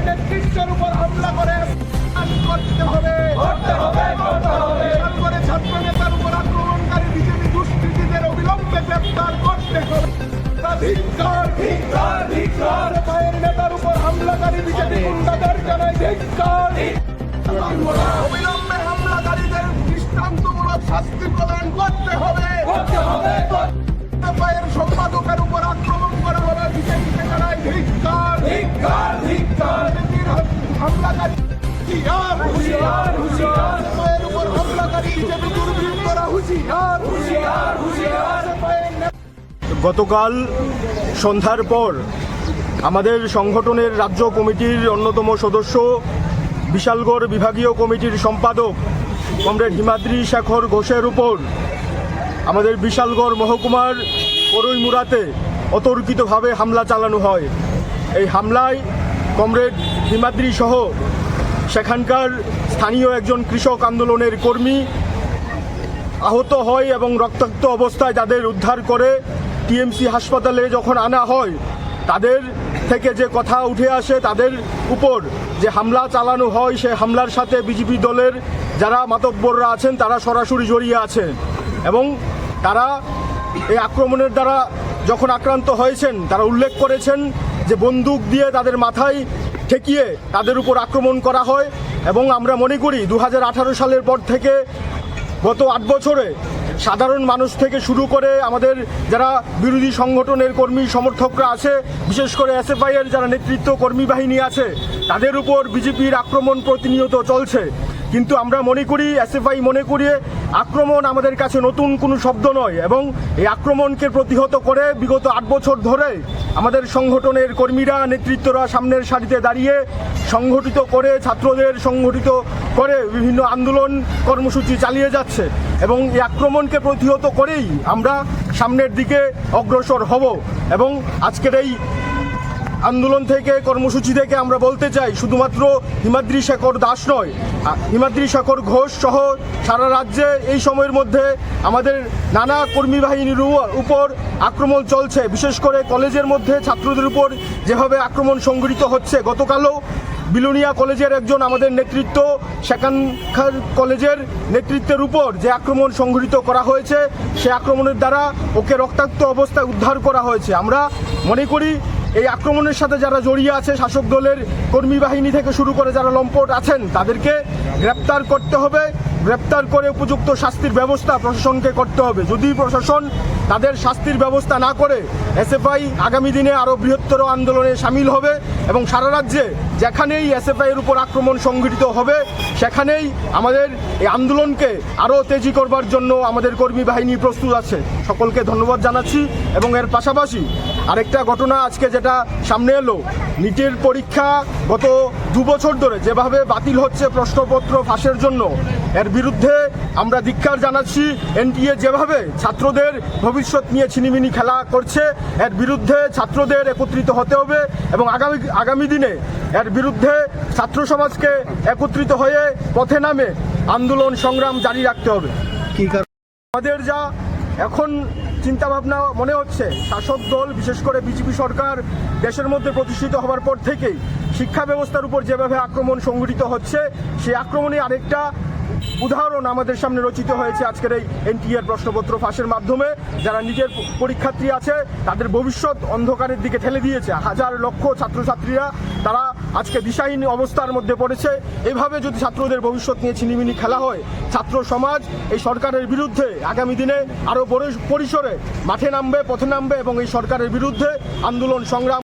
নেতৃত্বের উপর হামলা করে করতে হবে, ছাত্র নেতার উপর আক্রমণকারী বিজেপি দুষ্কৃতীদের অবিলম্বে গ্রেপ্তার করতে হবে। নেতার উপর হামলাকারী বিজেপি গুন্ডাদের জানাই ধিক্কার। অবিলম্বে হামলাকারীদের দৃষ্টান্তমূলক শাস্তি প্রদান করতে হবে। সম্পাদকের উপর আক্রমণ করা হলে বিজেপিকে জানাই ধিক্কার। হামলাকারী উপর হামলাকারী বিজেপি দুর্বৃত্তরা হুঁশিয়ার। গতকাল সন্ধ্যার পর আমাদের সংগঠনের রাজ্য কমিটির অন্যতম সদস্য বিশালগড় বিভাগীয় কমিটির সম্পাদক কমরেড হিমাদ্রি শেখর ঘোষের উপর আমাদের বিশালগড় মহকুমার করইমুড়াতে অতর্কিতভাবে হামলা চালানো হয়। এই হামলায় কমরেড হিমাদ্রি সহ সেখানকার স্থানীয় একজন কৃষক আন্দোলনের কর্মী আহত হয় এবং রক্তাক্ত অবস্থায় তাদের উদ্ধার করে টিএমসি হাসপাতালে যখন আনা হয়, তাদের থেকে যে কথা উঠে আসে তাদের উপর যে হামলা চালানো হয়, সে হামলার সাথে বিজেপি দলের যারা মাতব্বররা আছেন তারা সরাসরি জড়িয়ে আছেন এবং তারা এই আক্রমণের দ্বারা যখন আক্রান্ত হয়েছেন তারা উল্লেখ করেছেন যে বন্দুক দিয়ে তাদের মাথায় ঠেকিয়ে তাদের উপর আক্রমণ করা হয়। এবং আমরা মনে করি 2018 সালের পর থেকে গত 8 বছরে সাধারণ মানুষ থেকে শুরু করে আমাদের যারা বিরোধী সংগঠনের কর্মী সমর্থকরা আছে, বিশেষ করে এসএফআই-এর যারা নেতৃত্ব কর্মী বাহিনী আছে, তাদের উপর বিজেপির আক্রমণ প্রতিনিয়ত চলছে। কিন্তু আমরা মনে করি, এসএফআই মনে করি, আক্রমণ আমাদের কাছে নতুন কোনো শব্দ নয় এবং এই আক্রমণকে প্রতিহত করে বিগত 8 বছর ধরে আমাদের সংগঠনের কর্মীরা নেতৃত্বরা সামনের সারিতে দাঁড়িয়ে সংগঠিত করে ছাত্রদের সংগঠিত করে বিভিন্ন আন্দোলন কর্মসূচি চালিয়ে যাচ্ছে এবং এই আক্রমণকে প্রতিহত করেই আমরা সামনের দিকে অগ্রসর হব। এবং আজকের এই আন্দোলন থেকে কর্মসূচি থেকে আমরা বলতে চাই, শুধুমাত্র হিমাদ্রি শেখর দাস নয়, হিমাদ্রি শেখর ঘোষ সহ সারা রাজ্যে এই সময়ের মধ্যে আমাদের নানা কর্মী বাহিনীর উপর আক্রমণ চলছে। বিশেষ করে কলেজের মধ্যে ছাত্রদের উপর যেভাবে আক্রমণ সংঘটিত হচ্ছে, গতকালও বিলোনিয়া কলেজের একজন আমাদের নেতৃত্ব, সেখানকার কলেজের নেতৃত্বের উপর যে আক্রমণ সংঘটিত করা হয়েছে, সে আক্রমণের দ্বারা ওকে রক্তাক্ত অবস্থায় উদ্ধার করা হয়েছে। আমরা মনে করি এই আক্রমণের সাথে যারা জড়িয়ে আছে, শাসক দলের কর্মী বাহিনী থেকে শুরু করে যারা লম্পট আছেন, তাদেরকে গ্রেপ্তার করতে হবে। গ্রেপ্তার করে উপযুক্ত শাস্তির ব্যবস্থা প্রশাসনকে করতে হবে। যদি প্রশাসন তাদের শাস্তির ব্যবস্থা না করে, এসএফআই আগামী দিনে আরও বৃহত্তর আন্দোলনে সামিল হবে এবং সারা রাজ্যে যেখানেই এসএফআইয়ের উপর আক্রমণ সংঘটিত হবে, সেখানেই আমাদের এই আন্দোলনকে আরও তেজি করবার জন্য আমাদের কর্মী বাহিনী প্রস্তুত আছে। সকলকে ধন্যবাদ জানাচ্ছি। এবং এর পাশাপাশি আরেকটা ঘটনা আজকে যেটা সামনে এলো, নিটের পরীক্ষা গত 2 বছর ধরে যেভাবে বাতিল হচ্ছে প্রশ্নপত্র ফাঁসের জন্য, এর বিরুদ্ধে আমরা ধিক্কার জানাচ্ছি। এনটিএ যেভাবে ছাত্রদের ভবিষ্যৎ নিয়ে ছিনিমিনি খেলা করছে, এর বিরুদ্ধে ছাত্রদের একত্রিত হতে হবে এবং আগামী দিনে এর বিরুদ্ধে ছাত্র সমাজকে একত্রিত হয়ে পথে নামে আন্দোলন সংগ্রাম জারি রাখতে হবে। আমাদের যা এখন চিন্তাভাবনা মনে হচ্ছে, শাসক দল বিশেষ করে বিজেপি সরকার দেশের মধ্যে প্রতিষ্ঠিত হওয়ার পর থেকেই শিক্ষা ব্যবস্থার উপর যেভাবে আক্রমণ সংঘটিত হচ্ছে, সেই আক্রমণে আরেকটা উদাহরণ আমাদের সামনে রচিত হয়েছে আজকের এই এনটিএর প্রশ্নপত্র ফাঁসের মাধ্যমে। যারা নিজের পরীক্ষার্থী আছে, তাদের ভবিষ্যৎ অন্ধকারের দিকে ঠেলে দিয়েছে। হাজার লক্ষ ছাত্রছাত্রীরা তারা আজকে দিশাহীন অবস্থার মধ্যে পড়েছে। এভাবে যদি ছাত্রদের ভবিষ্যৎ নিয়ে ছিনিমিনি খেলা হয়, ছাত্র সমাজ এই সরকারের বিরুদ্ধে আগামী দিনে আরও বড় পরিসরে মাঠে নামবে, পথে নামবে এবং এই সরকারের বিরুদ্ধে আন্দোলন সংগ্রাম